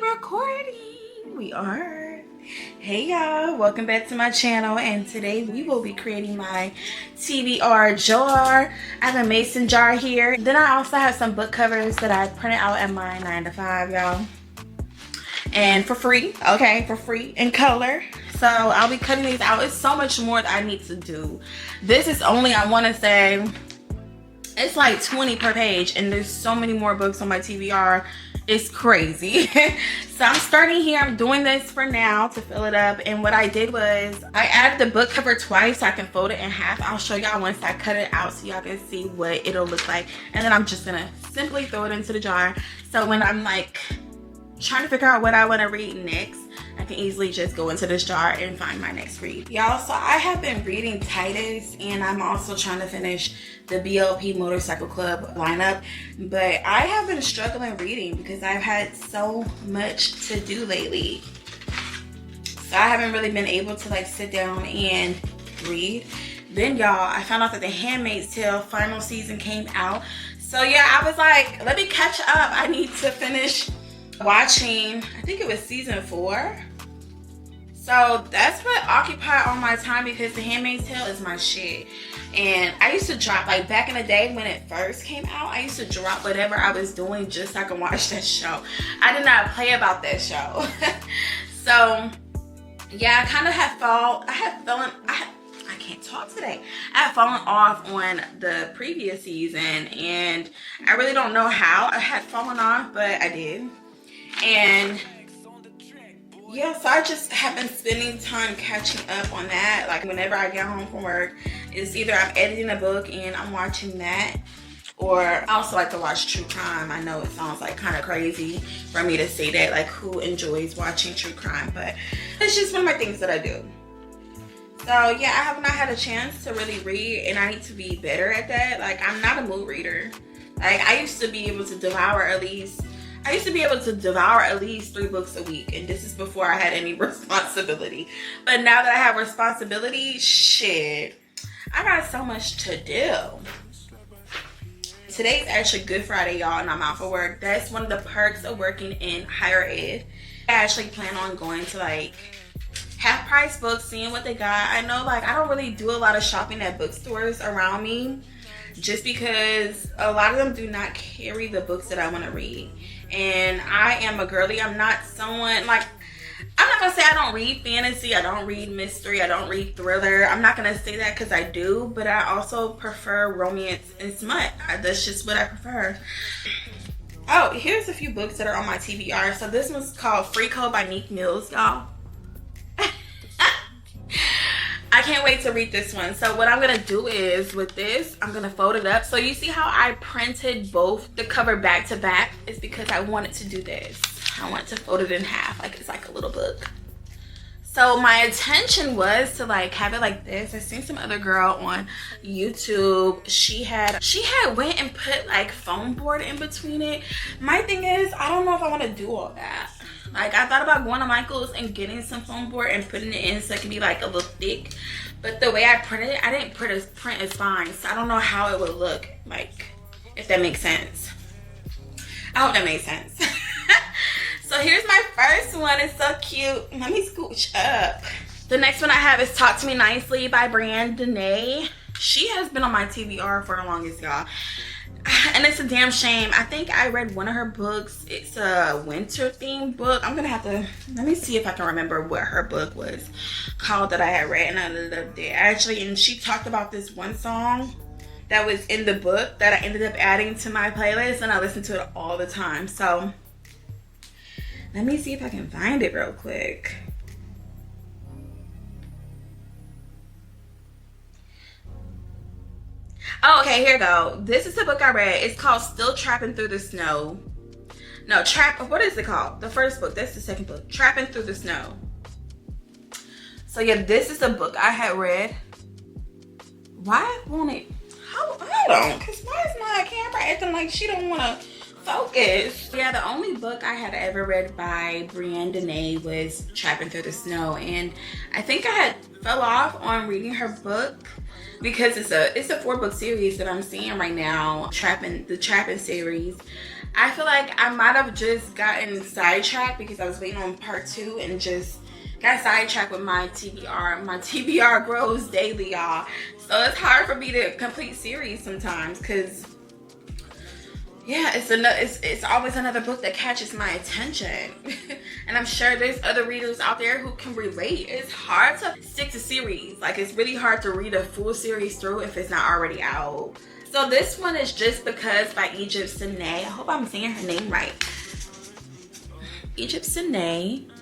recording. We are. Hey y'all, welcome back to my channel, and today we will be creating my TBR jar. I have a mason jar here. Then I also have some book covers that I printed out at my 9 to 5, y'all, and for free. Okay, for free in color. So I'll be cutting these out. It's so much more that I need to do. This is only, I want to say, it's like 20 per page, and there's so many more books on my TBR. It's crazy. So I'm starting here. I'm doing this for now to fill it up. And what I did was I added the book cover twice so I can fold it in half. I'll show y'all once I cut it out so y'all can see what it'll look like. And then I'm just gonna simply throw it into the jar. So when I'm like trying to figure out what I want to read next, I can easily just go into this jar and find my next read. Y'all, so I have been reading Titus, and I'm also trying to finish the BLP Motorcycle Club lineup, but I have been struggling reading because I've had so much to do lately. So I haven't really been able to like sit down and read. Then y'all, I found out that The Handmaid's Tale final season came out. So yeah, I was like, let me catch up. I need to finish watching, I think it was season 4. So that's what occupied all my time because The Handmaid's Tale is my shit. And I used to drop, like back in the day when it first came out, I used to drop whatever I was doing just so I could watch that show. I did not play about that show. So yeah, I kind of had I can't talk today. I had fallen off on the previous season, and I really don't know how I had fallen off, but I did. And yeah, so I just have been spending time catching up on that. Like whenever I get home from work, it's either I'm editing a book and I'm watching that, or I also like to watch true crime. I know it sounds like kind of crazy for me to say that, like who enjoys watching true crime, but it's just one of my things that I do. So yeah, I have not had a chance to really read, and I need to be better at that. Like I'm not a mood reader. Like I used to be able to devour at least 3 books a week, and this is before I had any responsibility. But now that I have responsibility, shit, I got so much to do. Today's actually Good Friday, y'all, and I'm out for work. That's one of the perks of working in higher ed. I actually plan on going to like half price books, seeing what they got. I know like I don't really do a lot of shopping at bookstores around me, just because a lot of them do not carry the books that I want to read. And I am a girly. I'm not someone like, I'm not gonna say I don't read fantasy, I don't read mystery, I don't read thriller. I'm not gonna say that because I do, but I also prefer romance and smut. That's just what I prefer. Oh, here's a few books that are on my TBR. So this one's called Free Code by Meek Mills, y'all. I can't wait to read this one. So what I'm gonna do is with this, I'm gonna fold it up. So you see how I printed both the cover back to back? It's because I wanted to do this. I want to fold it in half, like it's like a little book. So my intention was to like have it like this. I seen some other girl on YouTube. She had went and put like foam board in between it. My thing is, I don't know if I want to do all that. Like I thought about going to Michael's and getting some foam board and putting it in so it can be like a little thick. But the way I printed it, I didn't print as fine. So I don't know how it would look like, if that makes sense. I hope that makes sense. So here's my first one. It's so cute. Let me scooch up. The next one I have is Talk to Me Nicely by Brandonay. She has been on my TBR for the longest, y'all. And it's a damn shame. I think I read one of her books. It's a winter themed book. I'm gonna have to, let me see if I can remember what her book was called that I had read, and I loved it actually. And she talked about this one song that was in the book that I ended up adding to my playlist, and I listen to it all the time. So let me see if I can find it real quick. Oh, okay, here we go. This is the book I read. It's called Still Trapping Through the Snow. No, what is it called? The first book. That's the second book. Trapping Through the Snow. So yeah, this is the book I had read. Why won't it? Hold on, because why is my camera acting like she don't want to Focus. Yeah, the only book I had ever read by Brienne Dene was Trapping Through the Snow, and I think I had fell off on reading her book because it's a 4-book series that I'm seeing right now, the Trapping series. I feel like I might have just gotten sidetracked because I was waiting on part 2 and just got sidetracked with my TBR. My TBR grows daily, y'all. So it's hard for me to complete series sometimes because, yeah, it's always another book that catches my attention. And I'm sure there's other readers out there who can relate. It's hard to stick to series. Like, it's really hard to read a full series through if it's not already out. So this one is Just Because by Egypt Sine. I hope I'm saying her name right. Egypt Sine.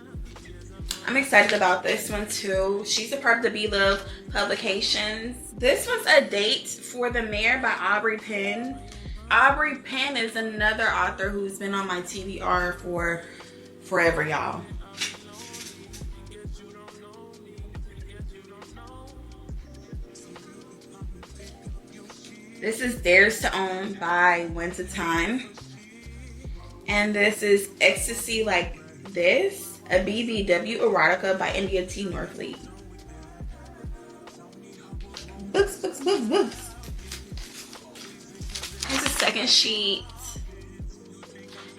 I'm excited about this one too. She's a part of the Be Love Publications. This one's A Date for the Mayor by Aubrey Penn. Aubrey Penn is another author who's been on my TBR for forever, y'all. This is Theirs to Own by Wintertime. And this is Ecstasy Like This, a BBW erotica by India T. Northleaf. Books, books, books, books. Here's a second sheet.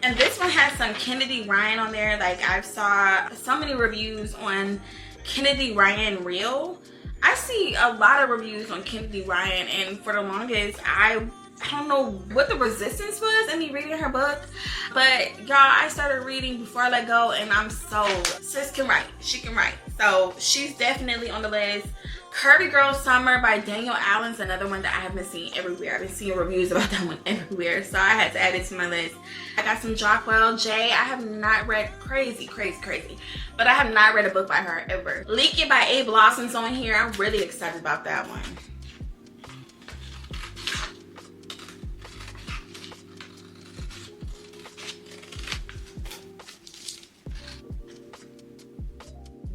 And this one has some Kennedy Ryan on there. Like, I saw so many reviews on Kennedy Ryan Real. I see a lot of reviews on Kennedy Ryan, and for the longest, I don't know what the resistance was in me reading her book. But y'all, I started reading Before I Let Go, and I'm sold. Sis can write. She can write. So she's definitely on the list. Curvy Girl Summer by Daniel Allen's another one that I have been seeing everywhere. I've been seeing reviews about that one everywhere, so I had to add it to my list. I got some Jockwell J. I have not read crazy, but I have not read a book by her ever. Leak It by A Blossoms on here. I'm really excited about that one.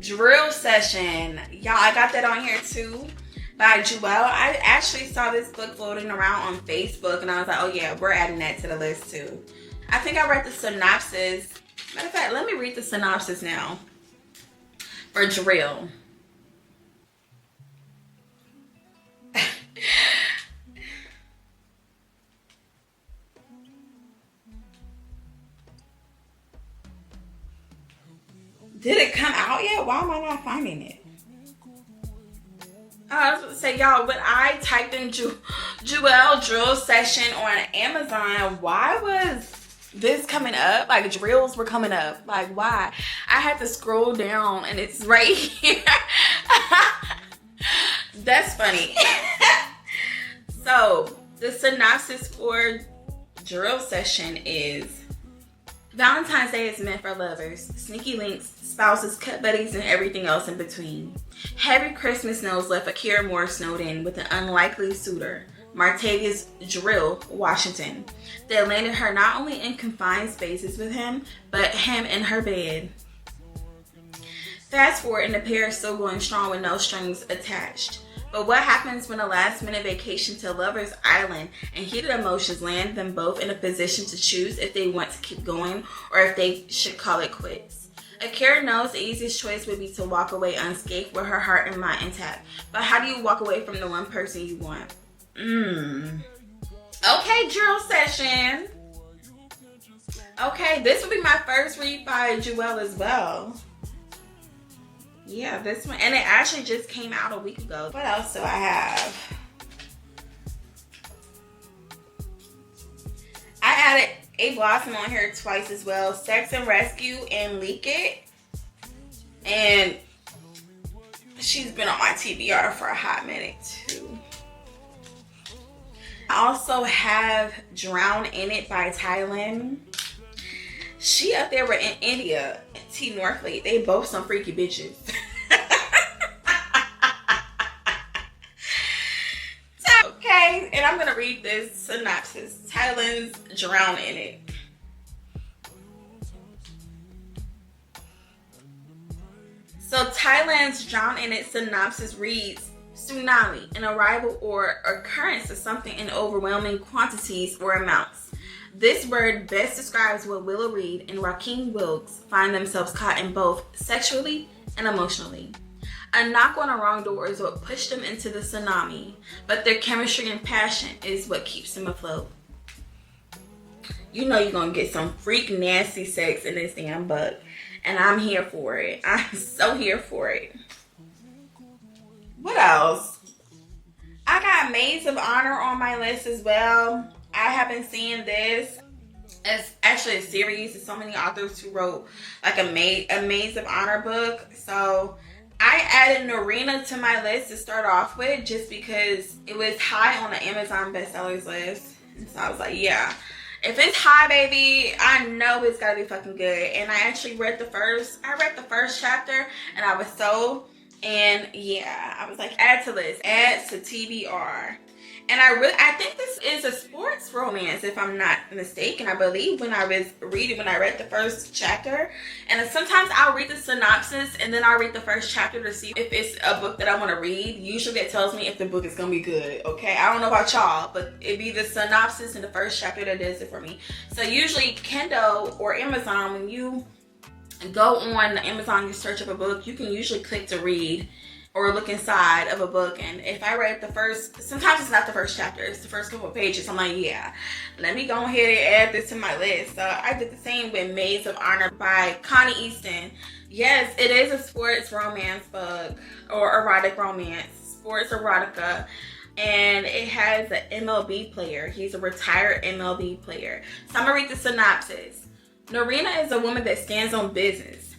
Drill Session. Y'all, I got that on here too by Jewel. I actually saw this book floating around on Facebook and I was like, oh yeah, we're adding that to the list too. I think I read the synopsis. Matter of fact, let me read the synopsis now for Drill. Did it come out yet? Why am I not finding it? I was going to say, y'all, when I typed in Jewel Drill Session on Amazon, why was this coming up? Like, drills were coming up. Like, why? I had to scroll down and it's right here. That's funny. So, the synopsis for Drill Session is: Valentine's Day is meant for lovers, sneaky links, spouses, cut buddies, and everything else in between. Heavy Christmas snows left Akira Moore snowed in with an unlikely suitor, Martavius Drill Washington, that landed her not only in confined spaces with him, but him in her bed. Fast forward and the pair is still going strong with no strings attached. But what happens when a last-minute vacation to Lover's Island and heated emotions land them both in a position to choose if they want to keep going or if they should call it quits? Akira knows the easiest choice would be to walk away unscathed with her heart and mind intact. But how do you walk away from the one person you want? Okay, Drill Session. Okay, this will be my first read by Jewel as well. Yeah, this one. And it actually just came out a week ago. What else do I have? I added A Blossom on here twice as well. Sex and Rescue and Leak It. And she's been on my TBR for a hot minute too. I also have Drown in It by Thailand. She up there with in India, T. Northleaf. They both some freaky bitches. Okay, and I'm gonna read this synopsis. Thailand's Drown in It. So Thailand's Drown in It synopsis reads: tsunami, an arrival or occurrence of something in overwhelming quantities or amounts. This word best describes what Willow Reed and Rakeem Wilkes find themselves caught in both sexually and emotionally. A knock on a wrong door is what pushed them into the tsunami, but their chemistry and passion is what keeps them afloat. You know you're gonna get some freak nasty sex in this damn book, and I'm here for it. I'm so here for it. What else? I got Maids of Honor on my list as well. I have been seeing this. It's actually a series. There's so many authors who wrote like a Maids of Honor book. So I added Norina to my list to start off with just because it was high on the Amazon bestsellers list. And so I was like, yeah, if it's high, baby, I know it's gotta be fucking good. And I actually read the first chapter and I was sold. And yeah, I was like, add to list, add to TBR. And I think this is a sports romance, if I'm not mistaken. I believe when I read the first chapter. And sometimes I'll read the synopsis and then I'll read the first chapter to see if it's a book that I want to read. Usually that tells me if the book is going to be good, okay? I don't know about y'all, but it'd be the synopsis in the first chapter that does it for me. So usually Kindle or Amazon, when you go on Amazon, you search up a book, you can usually click to read or look inside of a book, and if I read the first, sometimes it's not the first chapter, it's the first couple of pages, I'm like, yeah, let me go ahead and add this to my list. So I did the same with Maids of Honor by Connie Easton. Yes, it is a sports romance book, or erotic romance, sports erotica, and it has an MLB player. He's a retired MLB player. So I'm gonna read the synopsis. Norina is a woman that stands on business.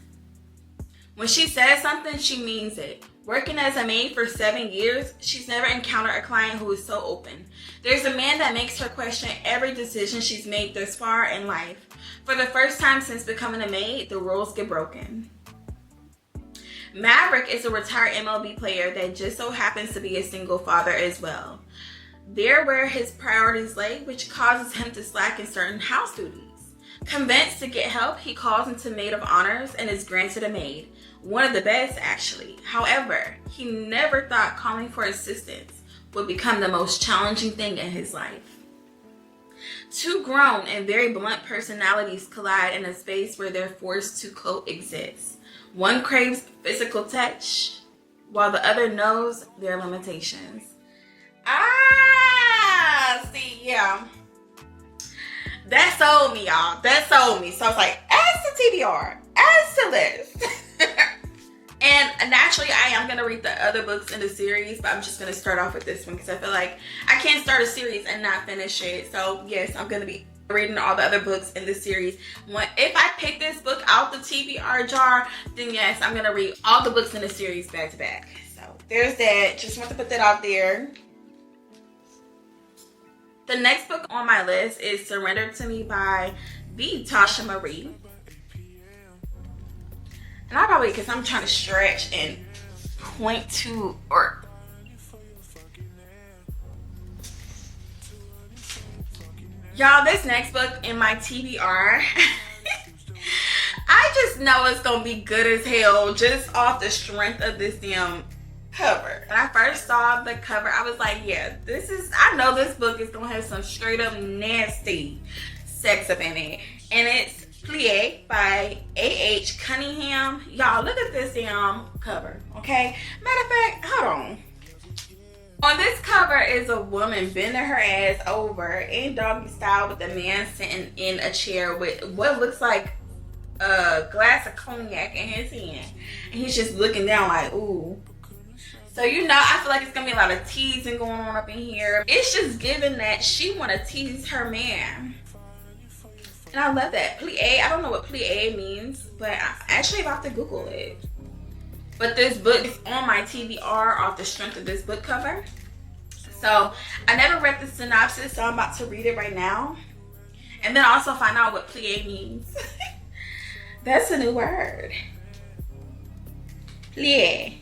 When she says something, she means it. Working as a maid for 7 years, she's never encountered a client who is so open. There's a man that makes her question every decision she's made thus far in life. For the first time since becoming a maid, the rules get broken. Maverick is a retired MLB player that just so happens to be a single father as well. They're where his priorities lay, which causes him to slack in certain house duties. Convinced to get help, he calls into Maid of Honors and is granted a maid. One of the best, actually. However, he never thought calling for assistance would become the most challenging thing in his life. Two grown and very blunt personalities collide in a space where they're forced to coexist. One craves physical touch, while the other knows their limitations. See, yeah. That sold me, y'all. That sold me. So I was like, add to TBR, add to list. And naturally, I am going to read the other books in the series, but I'm just going to start off with this one because I feel like I can't start a series and not finish it. So yes, I'm going to be reading all the other books in the series. If I pick this book out the TBR jar, then yes, I'm going to read all the books in the series back to back. So there's that. Just want to put that out there. The next book on my list is Surrender to Me by the Tasha Marie. And I probably, because I'm trying to stretch and point to, or y'all, this next book in my TBR, I just know it's going to be good as hell just off the strength of this damn cover. When I first saw the cover, I was like, yeah, I know this book is going to have some straight up nasty sex up in it. And it's Plie by A.H. Cunningham. Y'all, look at this damn cover, okay? Matter of fact, hold on. On this cover is a woman bending her ass over in doggy style with a man sitting in a chair with what looks like a glass of cognac in his hand. And he's just looking down like, ooh. So, you know, I feel like it's going to be a lot of teasing going on up in here. It's just given that she want to tease her man. And I love that. Plie, I don't know what plie means, but I'm actually about to Google it. But this book is on my TBR off the strength of this book cover. So, I never read the synopsis, so I'm about to read it right now. And then also find out what plie means. That's a new word. Plie.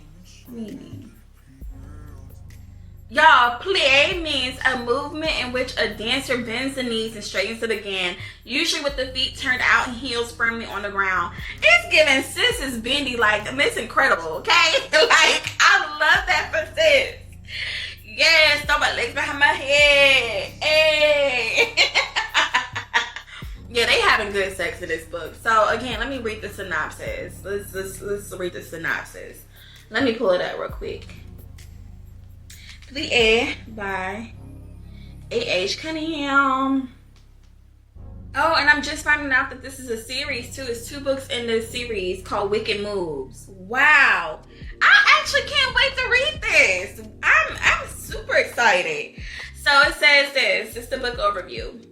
Y'all, plie means a movement in which a dancer bends the knees and straightens it again, usually with the feet turned out and heels firmly on the ground. It's giving sis is bendy like Miss Incredible, okay? Like, I love that for sis. Yes, throw my legs behind my head. Hey. good sex in this book. So again, let me read the synopsis. Let's read the synopsis. Let me pull it up real quick. The Air by A.H. Cunningham. Oh, and I'm just finding out that this is a series too. It's 2 books in this series called Wicked Moves. Wow. I actually can't wait to read this. I'm super excited. So it says this. It's the book overview.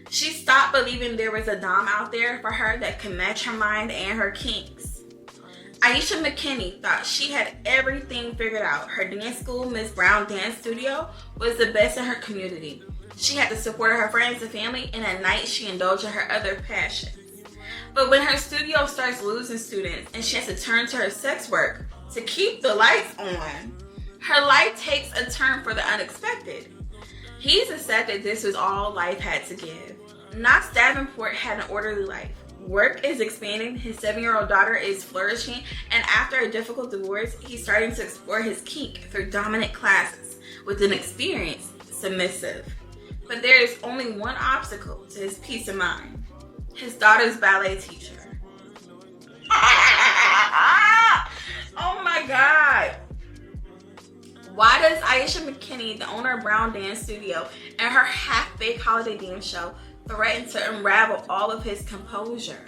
She stopped believing there was a dom out there for her that could match her mind and her kinks. Aisha McKinney thought she had everything figured out. Her dance school, Miss Brown Dance Studio, was the best in her community. She had the support of her friends and family, and at night she indulged in her other passions. But when her studio starts losing students and she has to turn to her sex work to keep the lights on, her life takes a turn for the unexpected. He's accepted this was all life had to give. Knox Davenport had an orderly life. Work is expanding, his 7-year-old daughter is flourishing, and after a difficult divorce, he's starting to explore his kink through dominant classes with an experienced submissive. But there is only one obstacle to his peace of mind. His daughter's ballet teacher. Oh my God. Why does Aisha McKinney, the owner of Brown Dance Studio, and her half-baked holiday dance show threaten to unravel all of his composure?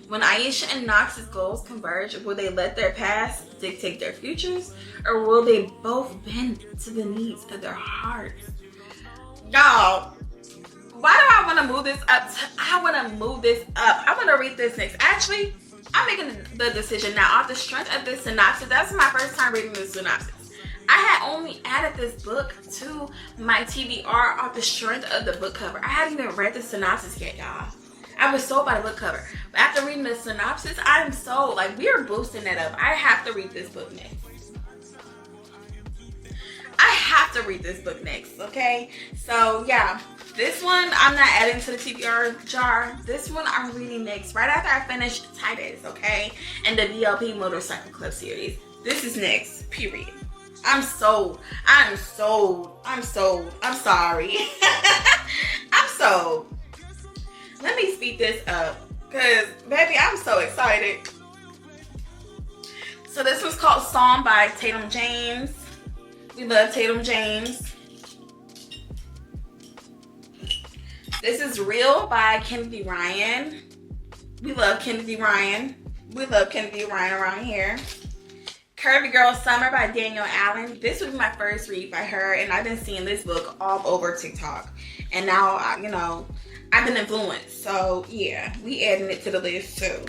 When Aisha and Knox's goals converge, will they let their past dictate their futures, or will they both bend to the needs of their hearts? Y'all, why do I want to move this up? I want to move this up. I want to read this next. Actually, I'm making the decision now off the strength of this synopsis. That's my first time reading this synopsis. I had only added this book to my TBR off the strength of the book cover. I hadn't even read the synopsis yet, y'all. I was sold by the book cover. But after reading the synopsis, I'm so, like, we are boosting that up. I have to read this book next. I have to read this book next, okay? So, yeah. This one, I'm not adding to the TBR jar. This one I'm reading next, right after I finish Titus, okay? And the VLP Motorcycle Club series. This is next, period. I'm sold. I'm sold. I'm sold. I'm sorry. I'm sold. Let me speed this up, because, baby, I'm so excited. So this one's called Song by Tatum James. We love Tatum James. This is Real by Kennedy Ryan. We love Kennedy Ryan. We love Kennedy Ryan around here. Curvy Girl Summer by Danielle Allen. This was my first read by her, and I've been seeing this book all over TikTok. And now, you know, I've been influenced. So, yeah, we adding it to the list, too.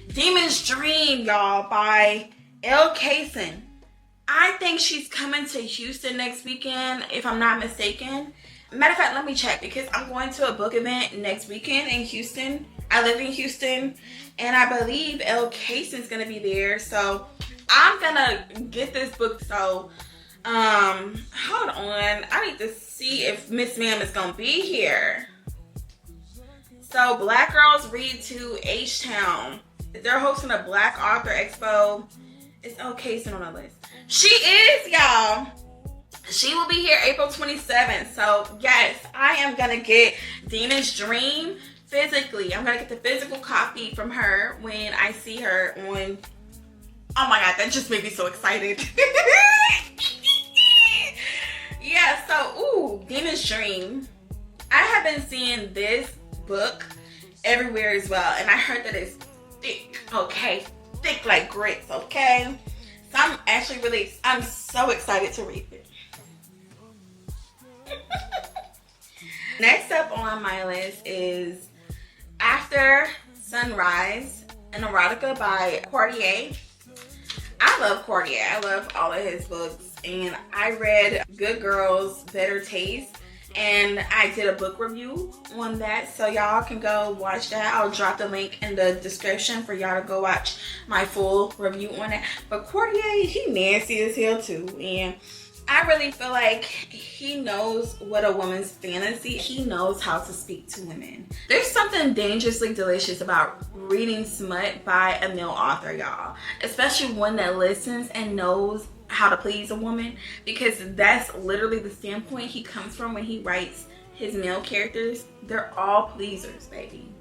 Demon's Dream, y'all, by Elle Kaysen. I think she's coming to Houston next weekend, if I'm not mistaken. Matter of fact, let me check, because I'm going to a book event next weekend in Houston. I live in Houston, and I believe Elle Kaysen's going to be there. So I'm going to get this book. So hold on. I need to see if Miss Ma'am is going to be here. So Black Girls Read to H-Town. They're hosting a Black Author Expo. Is Elle Kaysen on the list? She is, y'all. She will be here April 27th. So, yes, I am going to get Demon's Dream physically. I'm going to get the physical copy from her when I see her on... Oh, my God. That just made me so excited. Yeah, so, ooh, Demon's Dream. I have been seeing this book everywhere as well. And I heard that it's thick, okay? Thick like grits, okay? So, I'm so excited to read it. Next up on my list is After Sunrise, an erotica by Cordier. I love Cordier. I love all of his books. And I read Good Girls, Better Taste. And I did a book review on that. So y'all can go watch that. I'll drop the link in the description for y'all to go watch my full review on it. But Cordier, he nasty as hell too. And I really feel like he knows what a woman's fantasy. He knows how to speak to women. There's something dangerously delicious about reading smut by a male author, y'all. Especially one that listens and knows how to please a woman, because that's literally the standpoint he comes from when he writes his male characters, they're all pleasers, baby.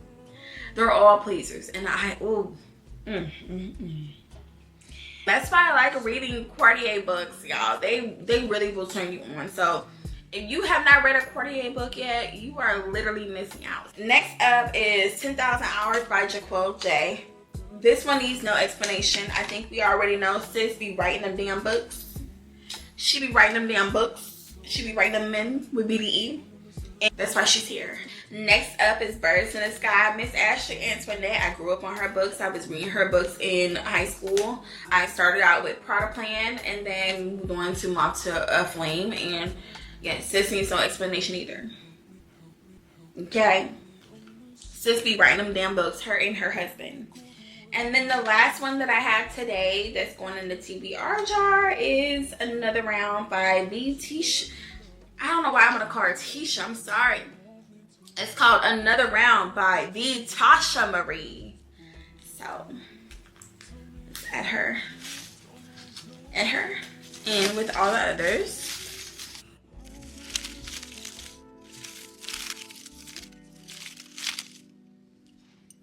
They're all pleasers. And that's why I like reading courtier books, y'all. They really will turn you on. So if you have not read a courtier book yet, you are literally missing out. Next up is 10,000 Hours by Jaquel J. This one needs no explanation. I think we already know sis be writing them damn books. She be writing them damn books. She be writing them men with BDE. And that's why she's here. Next up is Birds in the Sky. Miss Ashley Antoinette. I grew up on her books. I was reading her books in high school. I started out with Prada Plan and then moved on to Moth to Flame. And yeah, sis needs no explanation either. Okay. Sis be writing them damn books, her and her husband. And then the last one that I have today that's going in the TBR jar is Another Round by the Tisha. I don't know why I'm going to call her Tisha. I'm sorry. It's called Another Round by the Tasha Marie. So, let's add her. And with all the others.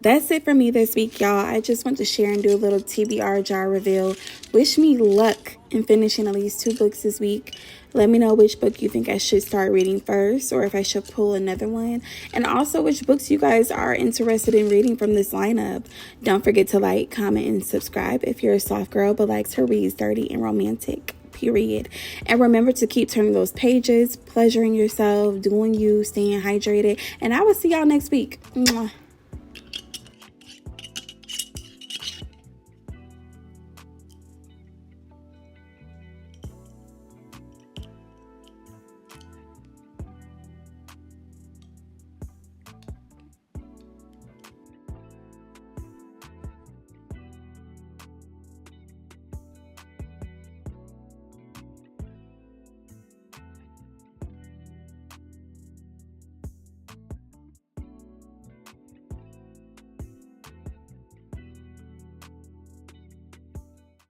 That's it for me this week, y'all. I just want to share and do a little TBR jar reveal. Wish me luck in finishing at least 2 books this week. Let me know which book you think I should start reading first, or if I should pull another one. And also which books you guys are interested in reading from this lineup. Don't forget to like, comment, and subscribe if you're a soft girl but likes her reads dirty and romantic. Period. And remember to keep turning those pages, pleasuring yourself, doing you, staying hydrated. And I will see y'all next week. Mwah.